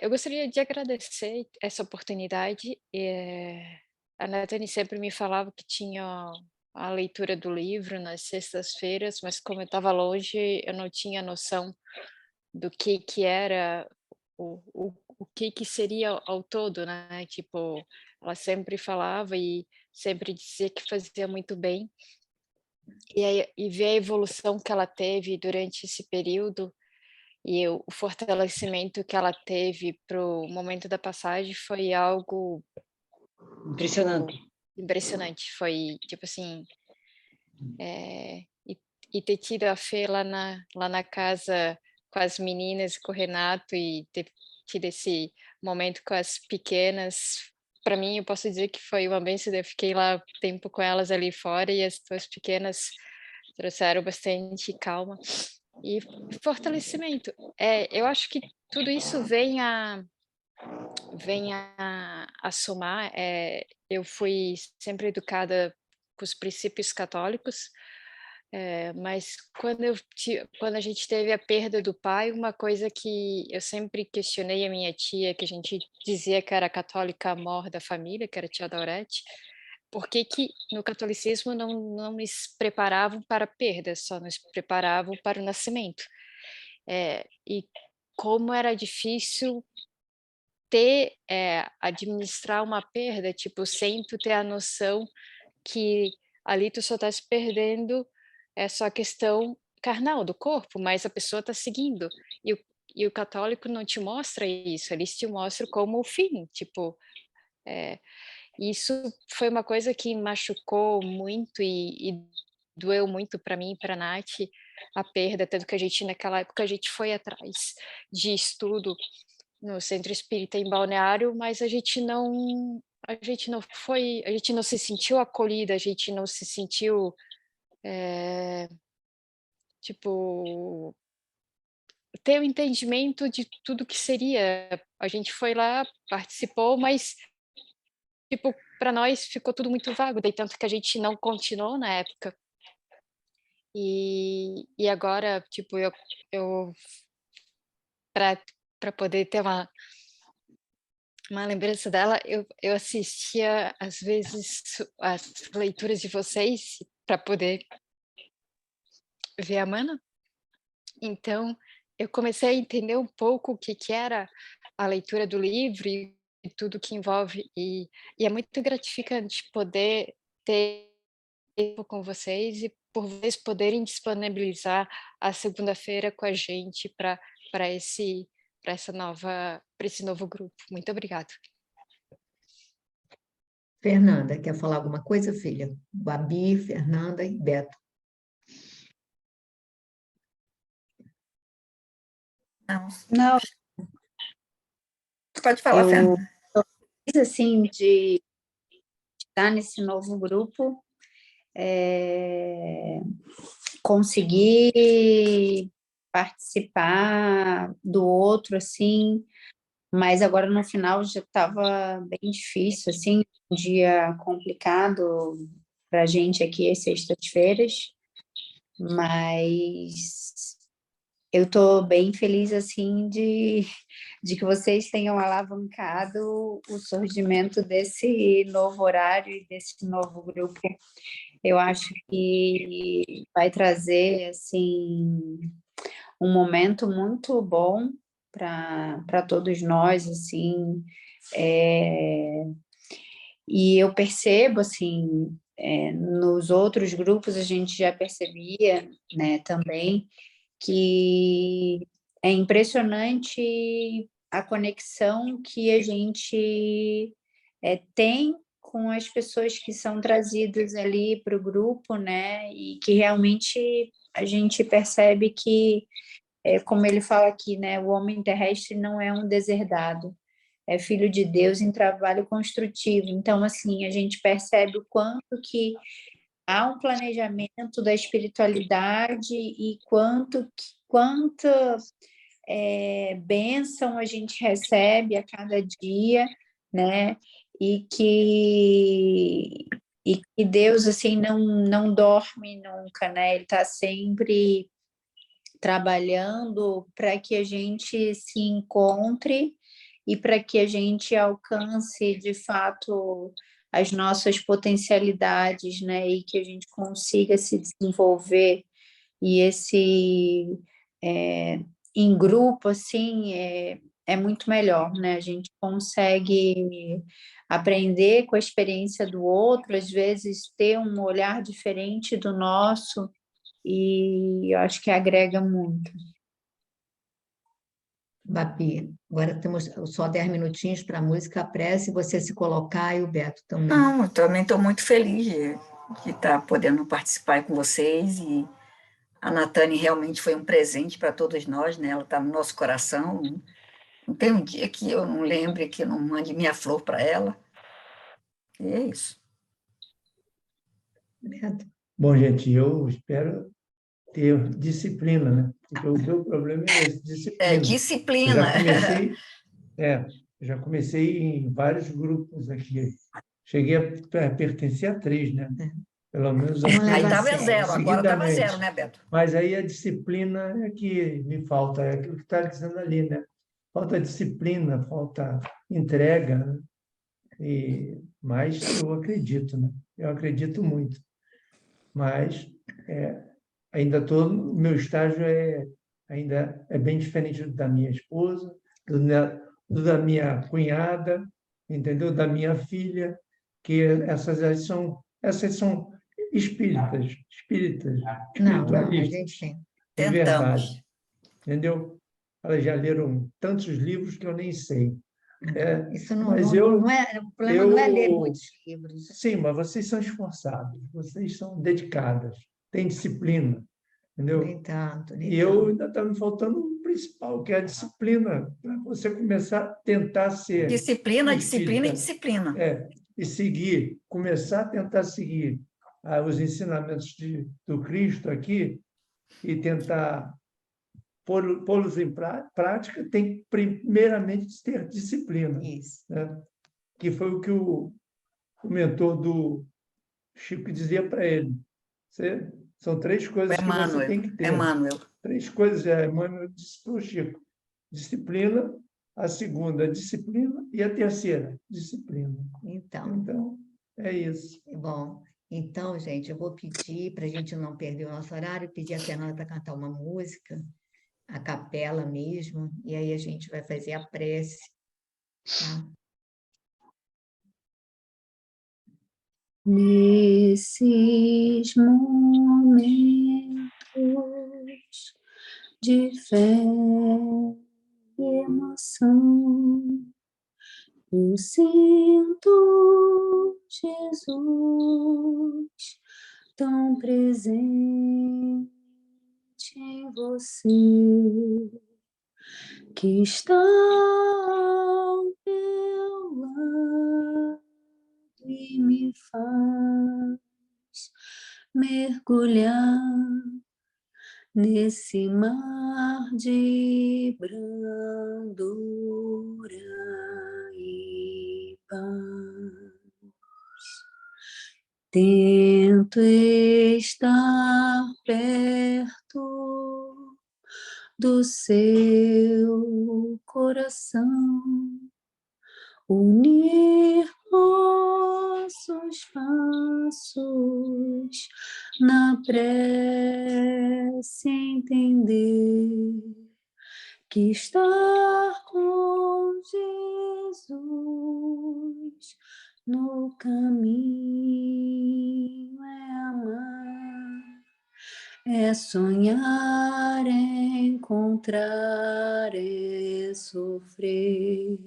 D: Eu gostaria de agradecer essa oportunidade. A Nathalie sempre me falava que tinha a leitura do livro nas sextas-feiras, mas como eu estava longe, eu não tinha noção do que era, o que seria ao todo, né? Tipo, ela sempre falava e sempre dizia que fazia muito bem. E ver a evolução que ela teve durante esse período e o fortalecimento que ela teve para o momento da passagem foi algo impressionante. Foi, tipo assim, e ter tido a Fê lá na casa com as meninas, com o Renato, e ter tido esse momento com as pequenas, para mim, eu posso dizer que foi uma bênção. Eu fiquei lá tempo com elas ali fora, e as duas pequenas trouxeram bastante calma e fortalecimento. Eu acho que tudo isso vem a somar. Eu fui sempre educada com os princípios católicos, mas quando a gente teve a perda do pai, uma coisa que eu sempre questionei a minha tia, que a gente dizia que era a católica mor da família, que era a tia Daurete, por que no catolicismo não nos preparavam para a perda, só nos preparavam para o nascimento? E como era difícil administrar uma perda, tipo, sem tu ter a noção que ali tu só está se perdendo, é só questão carnal do corpo, mas a pessoa está seguindo. E o católico não te mostra isso, eles te mostram como o fim, tipo... Isso foi uma coisa que machucou muito e doeu muito para mim e para a Nath, a perda, tanto que a gente, naquela época, a gente foi atrás de estudo no Centro Espírita em Balneário, mas a gente não se sentiu acolhida, a gente não se sentiu, tipo, ter o entendimento de tudo que seria. A gente foi lá, participou, mas, tipo, para nós ficou tudo muito vago, daí tanto que a gente não continuou na época. E agora, tipo, eu para poder ter uma lembrança dela, eu assistia, às vezes, as leituras de vocês para poder ver a Mana. Então, eu comecei a entender um pouco o que era a leitura do livro e tudo que envolve, e é muito gratificante poder ter tempo com vocês e por vocês poderem disponibilizar a segunda-feira com a gente para esse novo grupo. Muito obrigada.
A: Fernanda, quer falar alguma coisa, filha? Babi, Fernanda e Beto.
E: Não. Pode falar, Fernanda.
B: Eu fiz assim de estar nesse novo grupo, conseguir participar do outro, assim, mas agora no final já estava bem difícil, assim, um dia complicado para a gente aqui às sextas-feiras, mas eu estou bem feliz, assim, de que vocês tenham alavancado o surgimento desse novo horário e desse novo grupo. Eu acho que vai trazer, assim, um momento muito bom para todos nós, assim, e eu percebo, assim, nos outros grupos a gente já percebia, né, também, que é impressionante a conexão que a gente tem com as pessoas que são trazidas ali para o grupo, né, e que realmente a gente percebe que, como ele fala aqui, né, o homem terrestre não é um deserdado, é filho de Deus em trabalho construtivo. Então, assim, a gente percebe o quanto que há um planejamento da espiritualidade e quanta bênção a gente recebe a cada dia, né? E que Deus, assim, não dorme nunca, né? Ele está sempre trabalhando para que a gente se encontre e para que a gente alcance, de fato, as nossas potencialidades, né? E que a gente consiga se desenvolver. E em grupo, assim, é muito melhor, né? A gente consegue aprender com a experiência do outro, às vezes ter um olhar diferente do nosso, e eu acho que agrega muito.
A: Babi, agora temos só 10 minutinhos para a música, a prece, você se colocar e o Beto também.
E: Não, eu também estou muito feliz de estar podendo participar com vocês, e a Natane realmente foi um presente para todos nós, né? Ela está no nosso coração. Não tem um dia que eu não lembre, que eu não mande minha flor para ela. E é isso.
A: Beto.
F: Bom, gente, eu espero ter disciplina, né? Porque o meu problema é esse, disciplina. Eu
E: Disciplina.
F: já comecei em vários grupos aqui. Cheguei a pertencer a 3, né? Pelo menos
A: Não
E: Aí
A: leva a
E: estava
A: sério.
E: zero, agora estava
F: seguidamente.
E: zero, né, Beto?
F: Mas aí a disciplina é que me falta, é aquilo que está dizendo ali, né? Falta disciplina, falta entrega, né? Mas eu acredito, né? Eu acredito muito. Mas ainda estou, o meu estágio ainda é bem diferente do da minha esposa, do da minha cunhada, entendeu? Da minha filha, que essas são espíritas,
A: Não, a
F: espiritualistas
A: gente tem.
F: de
E: Tentamos.
F: verdade, entendeu? Elas já leram tantos livros que eu nem sei.
A: Isso
F: Mas
A: não é, o problema não é ler muitos livros.
F: Sim, mas vocês são esforçados, vocês são dedicadas, têm disciplina, entendeu?
A: Nem tanto, nem
F: E eu
A: tanto.
F: ainda está me faltando o principal, que é a disciplina, para você começar a tentar ser
E: Disciplina,
F: espírita.
E: disciplina e disciplina.
F: E seguir, começar a tentar seguir os ensinamentos do Cristo aqui e tentar pô-los em prática, tem primeiramente ter disciplina,
A: Isso.
F: né? Que foi o que o mentor do Chico dizia para ele. São 3 coisas que você tem que ter.
E: Emmanuel.
F: 3 coisas, Emmanuel disse para o Chico. Disciplina, a segunda, disciplina, e a terceira, disciplina. Então, é isso.
A: Bom, então, gente, eu vou pedir, para a gente não perder o nosso horário, pedir a Fernanda para cantar uma música, a capela mesmo, e aí a gente vai fazer a prece. Tá?
B: Nesses momentos de fé e emoção, eu sinto Jesus tão presente em você, que está ao meu lado e me faz mergulhar nesse mar de brandura e paz. Tento estar perto do seu coração, unir nossos passos na prece, entender que estar com Jesus no caminho, é amar, é sonhar, é encontrar, é sofrer.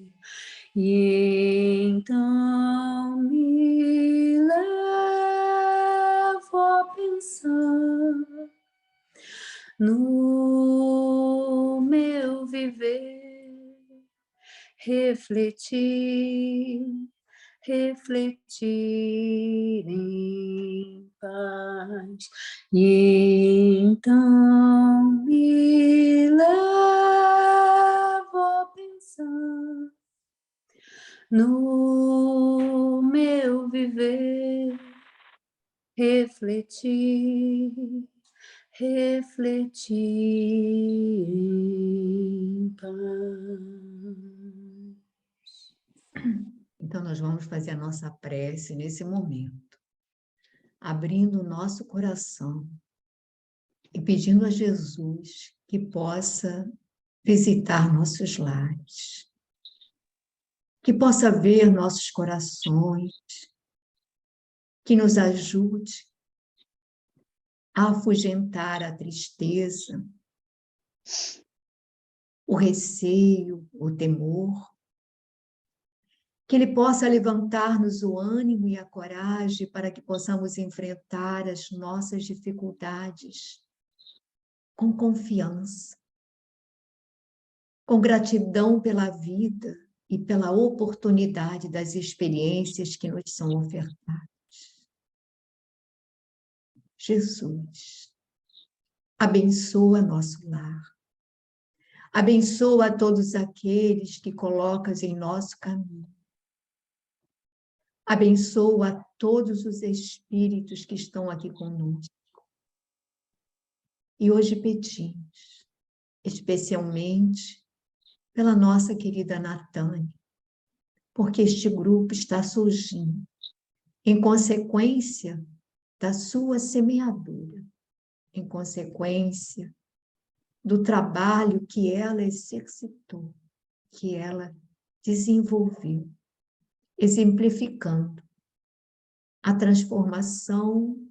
B: E então me levo a pensar no meu viver, refletir em paz. E então me levo a pensar no meu viver, refletir em paz.
A: Então, nós vamos fazer a nossa prece nesse momento, abrindo o nosso coração e pedindo a Jesus que possa visitar nossos lares, que possa ver nossos corações, que nos ajude a afugentar a tristeza, o receio, o temor, que Ele possa levantar-nos o ânimo e a coragem para que possamos enfrentar as nossas dificuldades com confiança, com gratidão pela vida e pela oportunidade das experiências que nos são ofertadas. Jesus, abençoa nosso lar. Abençoa todos aqueles que colocas em nosso caminho. Abençoa todos os espíritos que estão aqui conosco. E hoje pedimos, especialmente pela nossa querida Natânia, porque este grupo está surgindo em consequência da sua semeadura, em consequência do trabalho que ela exercitou, que ela desenvolveu, exemplificando a transformação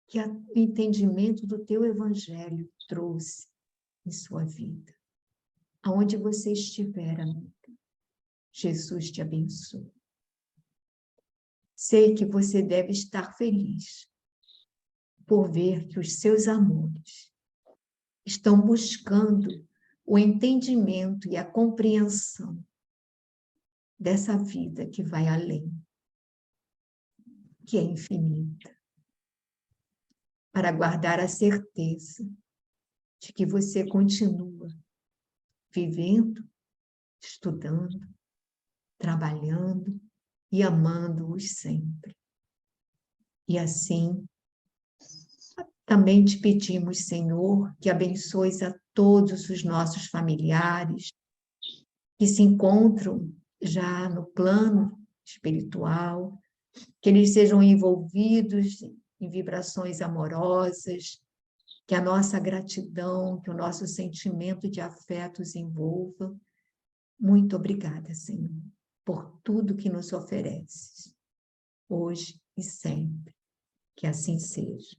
A: que o entendimento do teu evangelho trouxe em sua vida. Aonde você estiver, amiga, Jesus te abençoe. Sei que você deve estar feliz por ver que os seus amores estão buscando o entendimento e a compreensão dessa vida que vai além, que é infinita, para guardar a certeza de que você continua vivendo, estudando, trabalhando e amando-os sempre. E assim, também te pedimos, Senhor, que abençoes a todos os nossos familiares que se encontram já no plano espiritual, que eles sejam envolvidos em vibrações amorosas, que a nossa gratidão, que o nosso sentimento de afeto os envolva. Muito obrigada, Senhor, por tudo que nos ofereces, hoje e sempre. Que assim seja.